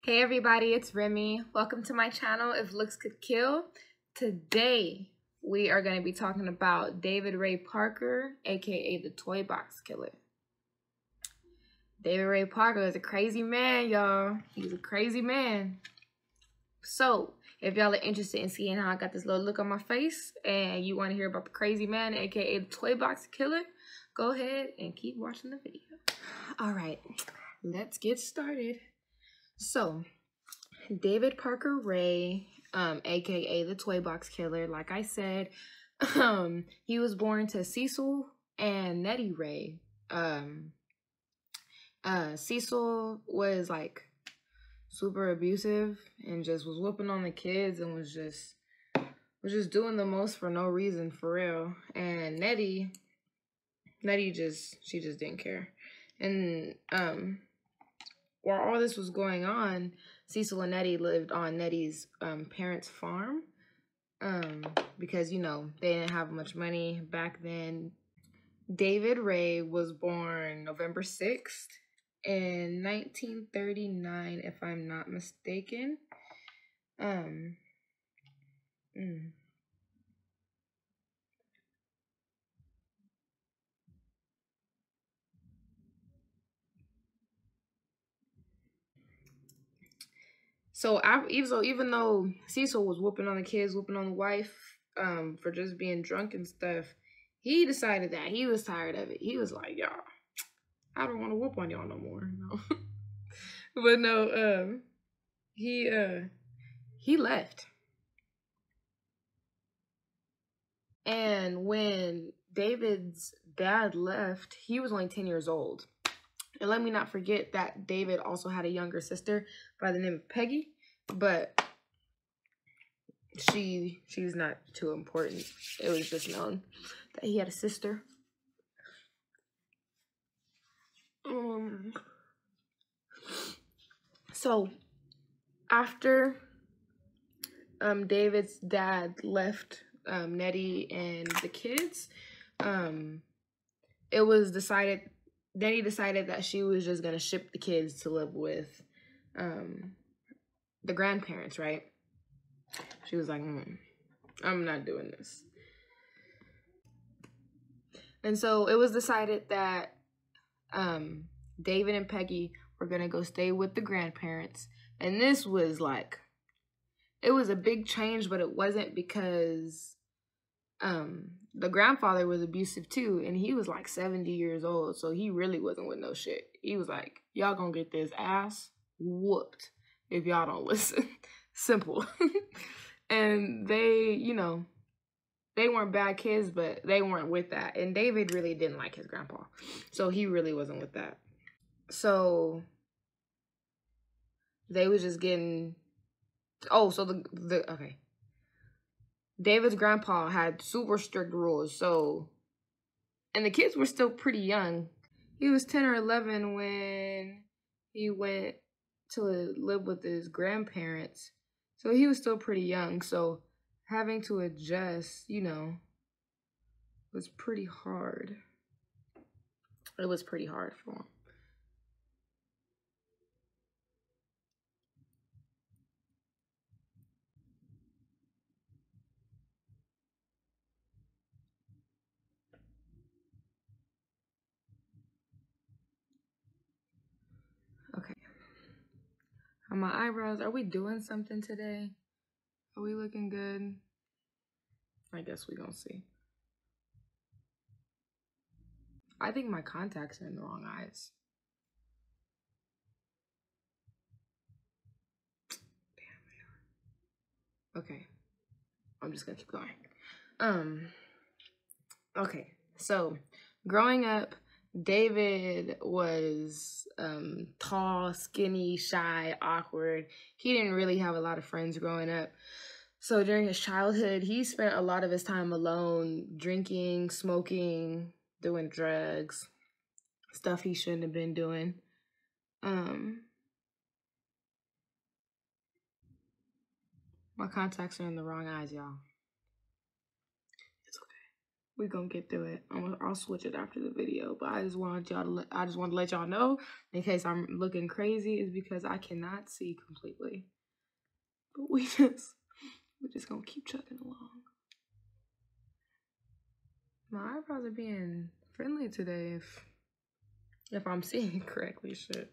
Hey everybody, it's Remi. Welcome to my channel, If Looks Could Kill. Today, we are going to be talking about David Ray Parker, aka the Toy Box Killer. David Ray Parker is a crazy man, y'all. He's a crazy man. So, if y'all are interested in seeing how I got this little look on my face, and you want to hear about the crazy man, aka the Toy Box Killer, go ahead and keep watching the video. Alright, let's get started. So, David Parker Ray, aka the Toy Box Killer, like I said, he was born to Cecil and Nettie Ray. Cecil was like super abusive and just was whooping on the kids and was just doing the most for no reason, for real. And Nettie she just didn't care. And while all this was going on, Cecil and Nettie lived on Nettie's parents' farm because, you know, they didn't have much money back then. David Ray was born November 6th in 1939, if I'm not mistaken. So even though Cecil was whooping on the kids, whooping on the wife, for just being drunk and stuff, he decided that he was tired of it. He was like, y'all, I don't want to whoop on y'all no more. No. But no, he left. And when David's dad left, he was only 10 years old. And let me not forget that David also had a younger sister by the name of Peggy, but she's not too important. It was just known that he had a sister. So after David's dad left Nettie and the kids, it was decided. Nettie decided that she was just gonna ship the kids to live with the grandparents, right? She was like, I'm not doing this. And so it was decided that David and Peggy were gonna go stay with the grandparents. And this was like, it was a big change, but it wasn't, because the grandfather was abusive too, and he was like 70 years old, so he really wasn't with no shit. He was like, y'all gonna get this ass whooped if y'all don't listen. Simple. And they, you know, they weren't bad kids, but they weren't with that. And David really didn't like his grandpa, so he really wasn't with that. So they was just getting, so okay. David's grandpa had super strict rules, so, and the kids were still pretty young. He was 10 or 11 when he went to live with his grandparents, so he was still pretty young, so having to adjust, you know, was pretty hard. It was pretty hard for him. Okay. On my eyebrows, are we doing something today? Are we looking good? I guess we gonna see. I think my contacts are in the wrong eyes. Damn, okay. I'm just gonna keep going. Okay, so growing up, David was tall, skinny, shy, awkward. He didn't really have a lot of friends growing up. So during his childhood, he spent a lot of his time alone, drinking, smoking, doing drugs, stuff he shouldn't have been doing. My contacts are in the wrong eyes, y'all. It's okay. We gonna get through it. I'll switch it after the video, but I just wanted to let y'all know in case I'm looking crazy is because I cannot see completely. But we're just gonna keep chugging along. My eyebrows are being friendly today if I'm seeing it correctly. Shit.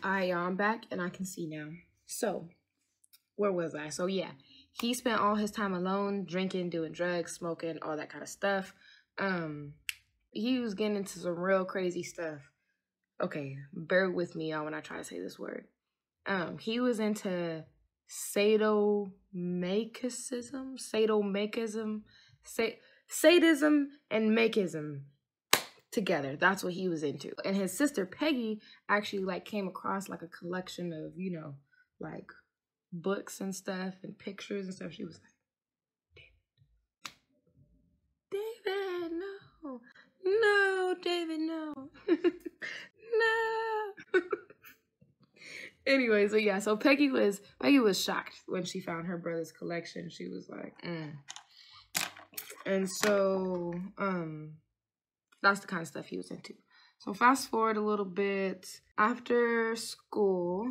Alright, y'all, I'm back and I can see now. So, where was I? So yeah, he spent all his time alone, drinking, doing drugs, smoking, all that kind of stuff. He was getting into some real crazy stuff. Okay, bear with me, y'all, when I try to say this word. He was into sadism, sadism and makeism together. That's what he was into. And his sister Peggy actually like came across like a collection of, you know, like books and stuff and pictures and stuff. She was like, David, no, David, no. No. Anyway, so yeah, so Peggy was shocked when she found her brother's collection. She was like, And so, that's the kind of stuff he was into. So fast forward a little bit. After school,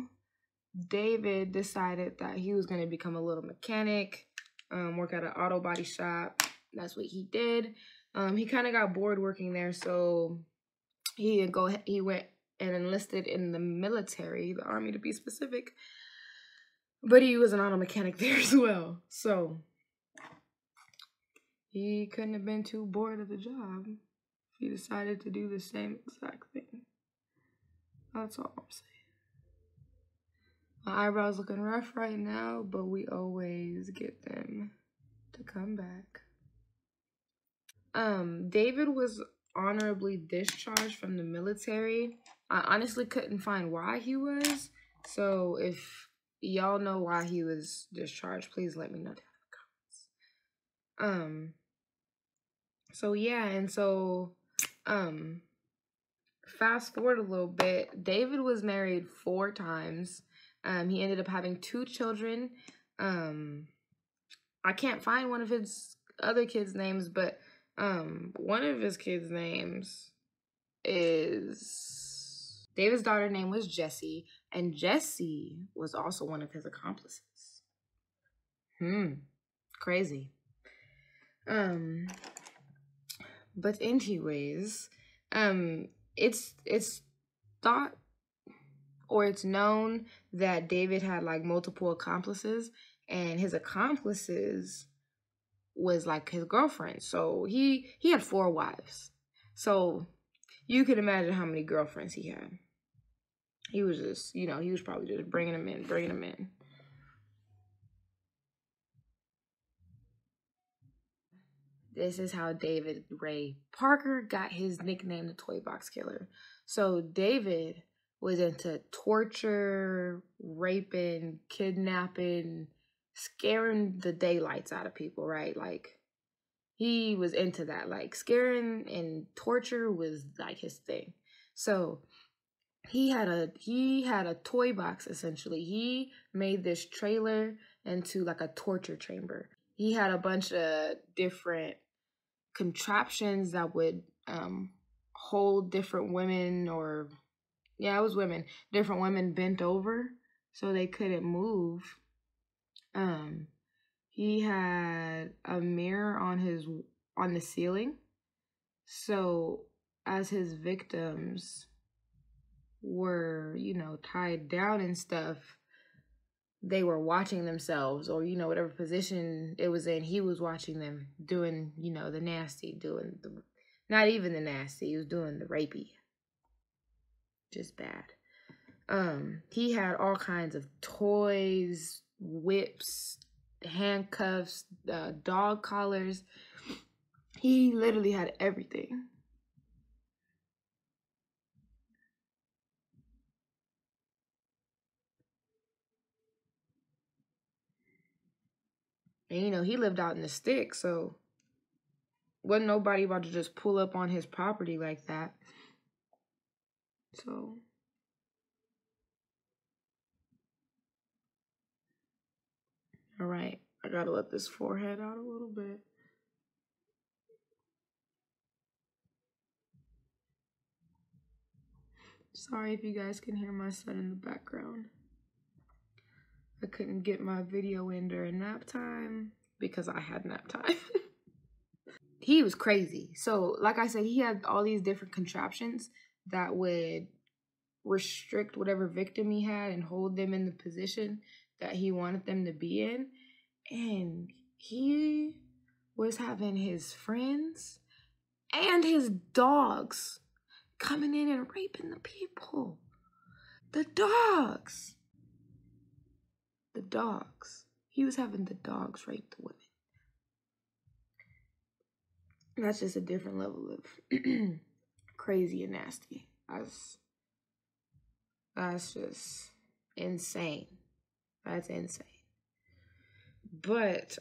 David decided that he was going to become a little mechanic, work at an auto body shop. That's what he did. He kind of got bored working there, so he went and enlisted in the military, the army to be specific. But he was an auto mechanic there as well. So he couldn't have been too bored of the job. He decided to do the same exact thing. That's all I'm saying. My eyebrows looking rough right now, but we always get them to come back. David was honorably discharged from the military. I honestly couldn't find why he was. So if y'all know why he was discharged, please let me know down in the comments. So yeah, and so fast forward a little bit, David was married 4 times. He ended up having 2 children. I can't find one of his other kids' names, but one of his kids' names is David's daughter's name was Jessie, and Jessie was also one of his accomplices. Crazy. But anyways, it's thought or it's known that David had like multiple accomplices, and his accomplices was like his girlfriend. So he had 4 wives. So you could imagine how many girlfriends he had. He was just, you know, he was probably just bringing them in. This is how David Ray Parker got his nickname, the Toy Box Killer. So David was into torture, raping, kidnapping, scaring the daylights out of people, right? Like, he was into that. Like, scaring and torture was like his thing. So he had a toy box, essentially. He made this trailer into like a torture chamber. He had a bunch of different contraptions that would hold different women, or yeah, it was women, different women bent over so they couldn't move. He had a mirror on the ceiling, so as his victims were, you know, tied down and stuff, they were watching themselves, or, you know, whatever position it was in, he was watching them doing, you know, the nasty, not even the nasty, he was doing the rapey. Just bad. He had all kinds of toys, whips, handcuffs, dog collars. He literally had everything. And, you know, he lived out in the sticks, so wasn't nobody about to just pull up on his property like that. So, all right, I gotta let this forehead out a little bit. Sorry if you guys can hear my son in the background. I couldn't get my video in during nap time because I had nap time. He was crazy. So, like I said, he had all these different contraptions that would restrict whatever victim he had and hold them in the position that he wanted them to be in. And he was having his friends and his dogs coming in and raping the people. The dogs. The dogs. He was having the dogs rape the women. That's just a different level of crazy and nasty. That's just insane. That's insane. But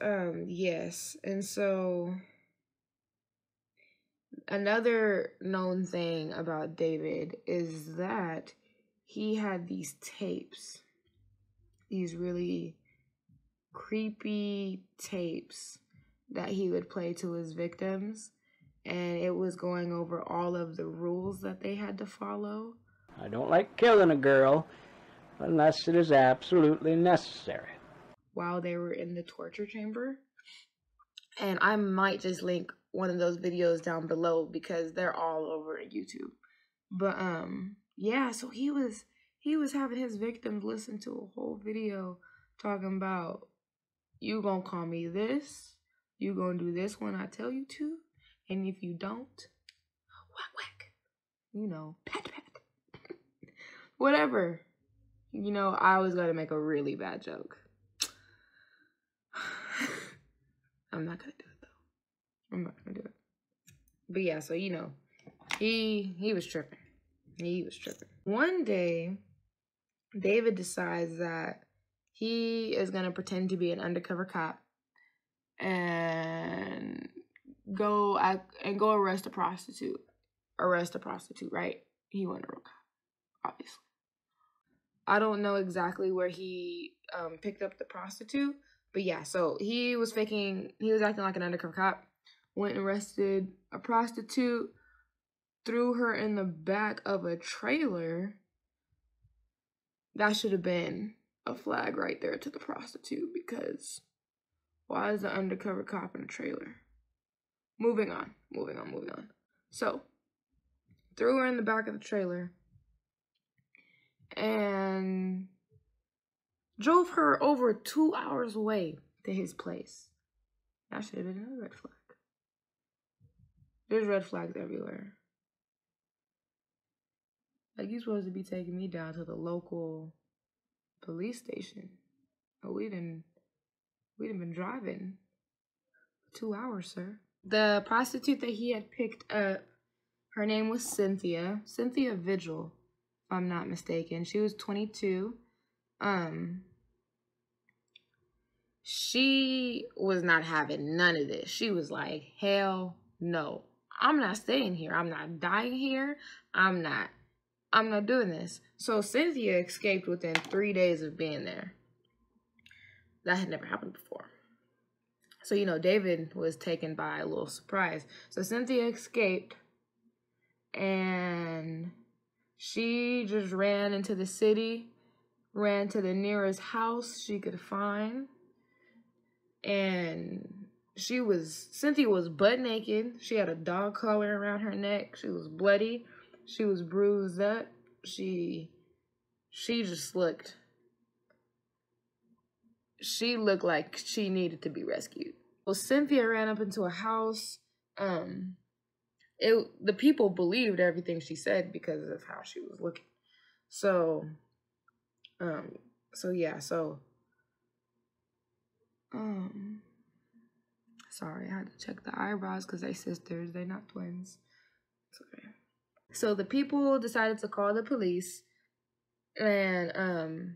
yes, and so another known thing about David is that he had these tapes, these really creepy tapes that he would play to his victims, and it was going over all of the rules that they had to follow. I don't like killing a girl unless it is absolutely necessary. While they were in the torture chamber. And I might just link one of those videos down below because they're all over YouTube. But yeah, so he was having his victims listen to a whole video talking about, you gonna call me this, you gonna do this when I tell you to, and if you don't, whack whack, you know, pat pat, whatever. You know, I was gonna make a really bad joke. I'm not gonna do it though. I'm not gonna do it. But yeah, so you know, he was tripping. He was tripping. One day, David decides that he is gonna pretend to be an undercover cop and go arrest a prostitute. Right? He wasn't a real cop, obviously. I don't know exactly where he picked up the prostitute, but yeah, so he was acting like an undercover cop, went and arrested a prostitute, threw her in the back of a trailer. That should have been a flag right there to the prostitute, because why is the undercover cop in a trailer? Moving on. So, threw her in the back of the trailer and drove her over 2 hours away to his place. That should have been another red flag. There's red flags everywhere. Like, you're supposed to be taking me down to the local police station. But we done been driving 2 hours, sir. The prostitute that he had picked up, her name was Cynthia Vigil, if I'm not mistaken. She was 22. She was not having none of this. She was like, hell no. I'm not staying here. I'm not dying here. I'm not doing this. So Cynthia escaped within 3 days of being there. That had never happened before. So, you know, David was taken by a little surprise. So Cynthia escaped, and she just ran into the city, ran to the nearest house she could find, and Cynthia was butt naked. She had a dog collar around her neck. She was bloody. She was bruised up. She just looked like she needed to be rescued. Well, Cynthia ran up into a house. The people believed everything she said because of how she was looking. Sorry, I had to check the eyebrows because they sisters, they're not twins. It's okay. So the people decided to call the police, and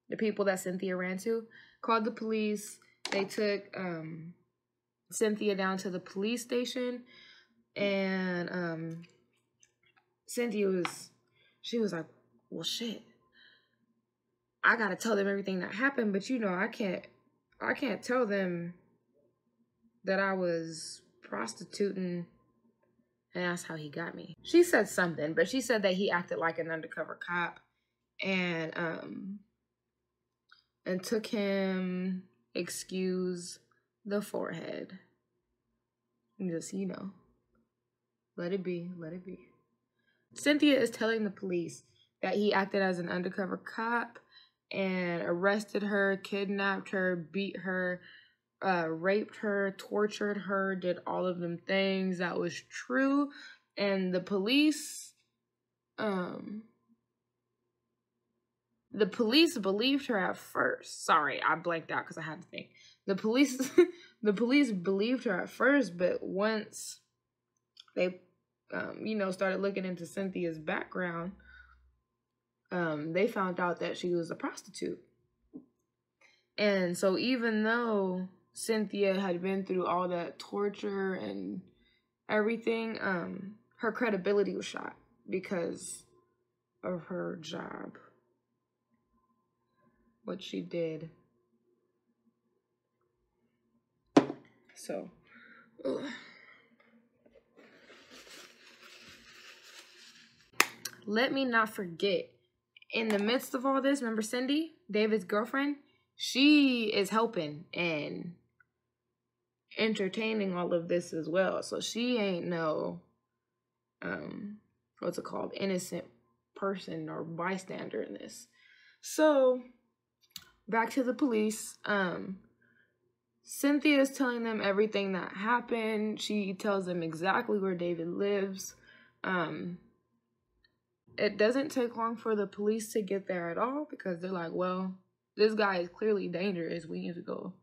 the people that Cynthia ran to called the police. They took Cynthia down to the police station, and Cynthia was like, well, shit, I gotta tell them everything that happened, but you know, I can't tell them that I was prostituting and that's how he got me. She said something, but she said that he acted like an undercover cop, and took him, excuse the forehead. And just, you know, let it be, let it be. Cynthia is telling the police that he acted as an undercover cop and arrested her, kidnapped her, beat her, raped her, tortured her, did all of them things. That was true. And the police believed her at first. Sorry, I blanked out because I had to think. The police believed her at first, but once they started looking into Cynthia's background, they found out that she was a prostitute. And so even though Cynthia had been through all that torture and everything, her credibility was shot because of her job, what she did. So, ugh. Let me not forget, in the midst of all this, remember Cindy, David's girlfriend? She is helping and entertaining all of this as well. So she ain't no, innocent person or bystander in this. So, back to the police. Cynthia is telling them everything that happened. She tells them exactly where David lives. It doesn't take long for the police to get there at all because they're like, well, this guy is clearly dangerous. We need to go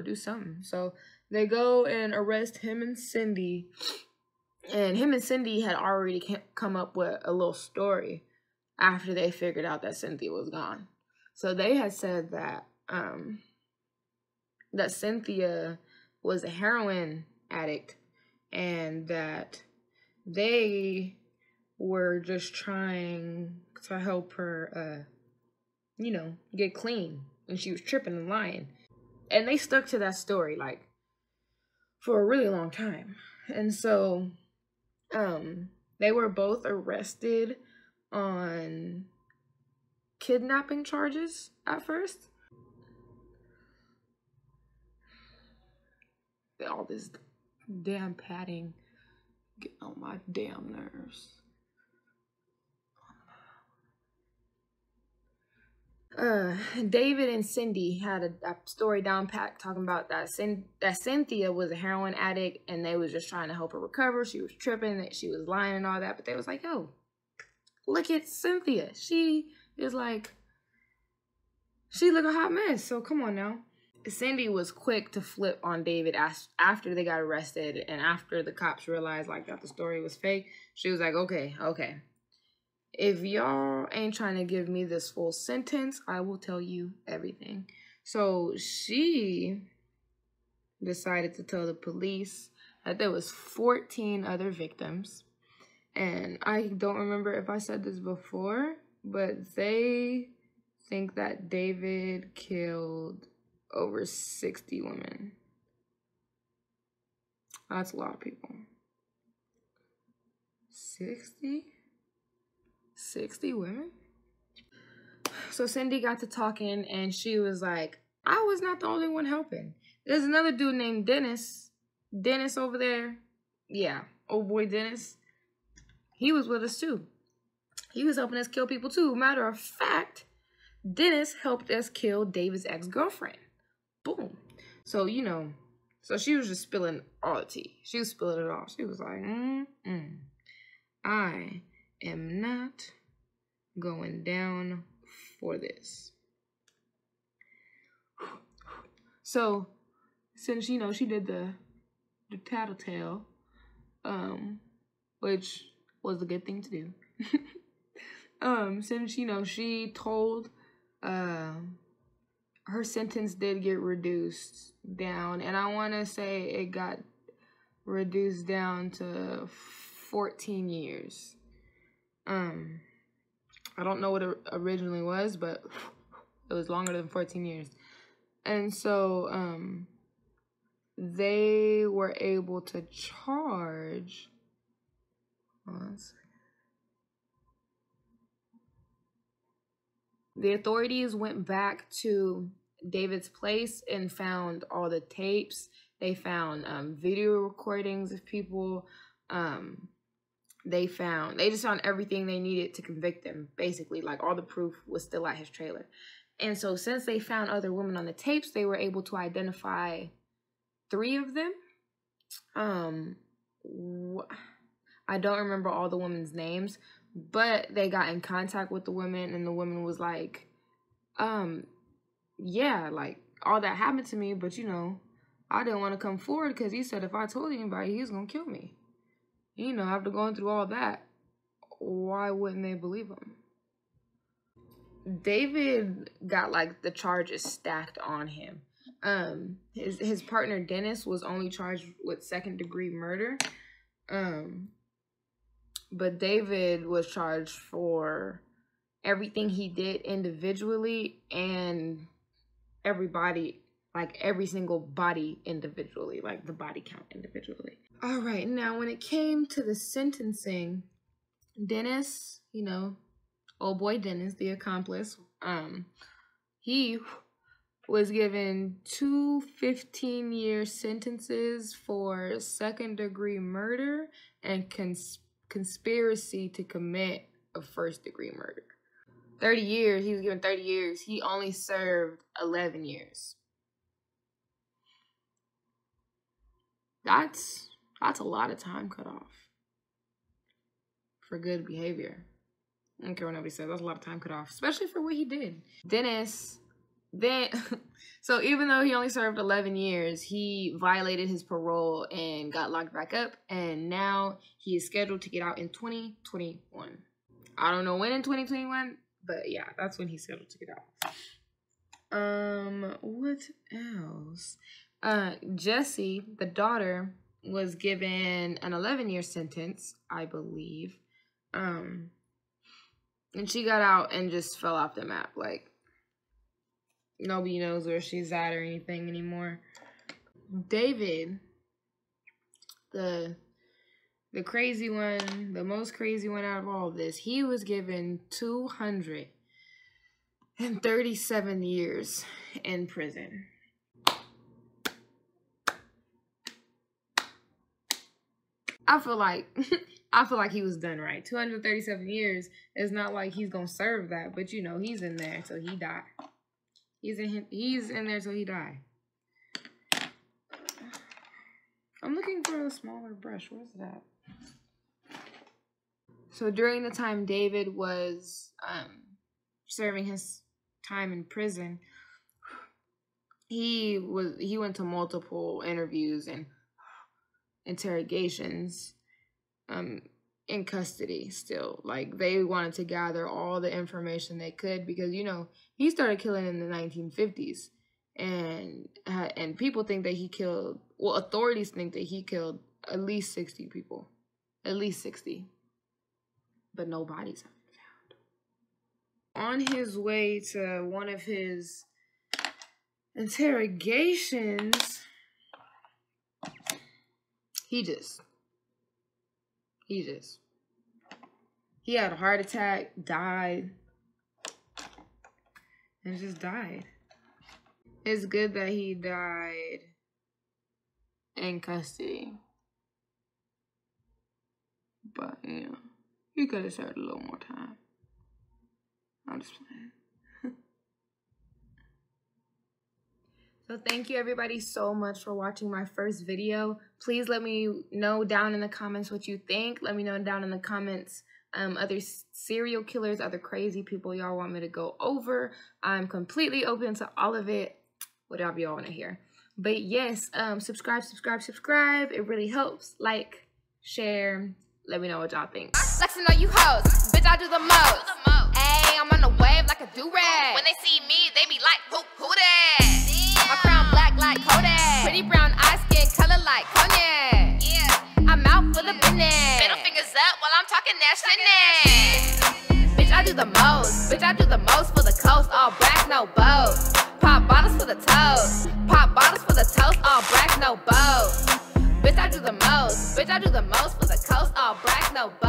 do something. So they go and arrest him and Cindy. And him and Cindy had already come up with a little story after they figured out that Cynthia was gone. So they had said that that Cynthia was a heroin addict and that they were just trying to help her, get clean. And she was tripping and lying. And they stuck to that story, like, for a really long time. And so, they were both arrested on kidnapping charges at first. All this damn padding getting on my damn nerves. David and Cindy had a story down pat talking about that Cynthia was a heroin addict and they was just trying to help her recover. She was tripping, that she was lying and all that, but they was like, yo, look at Cynthia. She look a hot mess, so come on now. Cindy was quick to flip on David after they got arrested and after the cops realized like that the story was fake. She was like, okay. If y'all ain't trying to give me this full sentence, I will tell you everything. So she decided to tell the police that there was 14 other victims. And I don't remember if I said this before, but they think that David killed over 60 women. That's a lot of people. 60 women? So Cindy got to talking and she was like, I was not the only one helping. There's another dude named Dennis. Dennis over there. Yeah, old boy Dennis. He was with us too. He was helping us kill people too. Matter of fact, Dennis helped us kill David's ex-girlfriend. Boom. So, so she was just spilling all the tea. She was spilling it all. She was like, I am not going down for this. So, since, she did the tattletale, which was a good thing to do. Since, she told, her sentence did get reduced down, and I want to say it got reduced down to 14 years. I don't know what it originally was, but it was longer than 14 years. And so, they were able to charge The authorities went back to David's place and found all the tapes. They found video recordings of people. They just found everything they needed to convict him. Basically, like, all the proof was still at his trailer. And so since they found other women on the tapes, they were able to identify 3 of them. I don't remember all the women's names, but they got in contact with the women, and the woman was like, yeah, like, all that happened to me, but, you know, I didn't want to come forward because he said if I told anybody, he was going to kill me. You know, after going through all that, why wouldn't they believe him? David got, like, the charges stacked on him. His partner, Dennis, was only charged with 2nd-degree murder. But David was charged for everything he did individually and everybody, like, every single body individually, like the body count individually. All right, now when it came to the sentencing, Dennis, you know, old boy Dennis, the accomplice, he was given 2 15-year sentences for 2nd-degree murder and conspiracy to commit a 1st-degree murder. 30 years, he was given 30 years. He only served 11 years. That's a lot of time cut off for good behavior. I don't care what nobody says. That's a lot of time cut off, especially for what he did. Dennis, so even though he only served 11 years, he violated his parole and got locked back up, and now he is scheduled to get out in 2021. I don't know when in 2021, but yeah, that's when he's scheduled to get out. What else? Jessie, the daughter, was given an 11-year sentence, I believe. And she got out and just fell off the map. Like, nobody knows where she's at or anything anymore. David, the crazy one, the most crazy one out of all of this, he was given 237 years in prison. I feel like he was done right. 237 years is not like he's gonna serve that, but you know, he's in there till he die. He's in there till he die. I'm looking for a smaller brush. Where's that? So during the time David was serving his time in prison, he went to multiple interviews and interrogations in custody still. Like, they wanted to gather all the information they could because, you know, he started killing in the 1950s, and people think that he killed, well, authorities think that he killed at least 60 people. At least 60. But no bodies have been found. On his way to one of his interrogations, he had a heart attack, died, and just died. It's good that he died in custody. But, you know, he could have served a little more time. I'm just playing. So thank you everybody so much for watching my first video. Please let me know down in the comments what you think. Let me know down in the comments other serial killers, other crazy people y'all want me to go over. I'm completely open to all of it, whatever y'all want to hear. But yes, subscribe. It really helps. Like, share. Let me know what y'all think. Flexing on you hoes, bitch, I do the most. Ayy, I'm on the wave like a do-rag. When they see me, they be like, who that? My crown black like Kodak. Pretty brown eye skin color like cognac. Yeah, I'm out for the business. Middle fingers up while I'm talking that shit. Bitch, I do the most. Bitch, I do the most for the coast. All brass, no bows. Pop bottles for the toast. Pop bottles for the toast. All brass, no bows. Bitch, I do the most. Bitch, I do the most for the coast. All brass, no bows.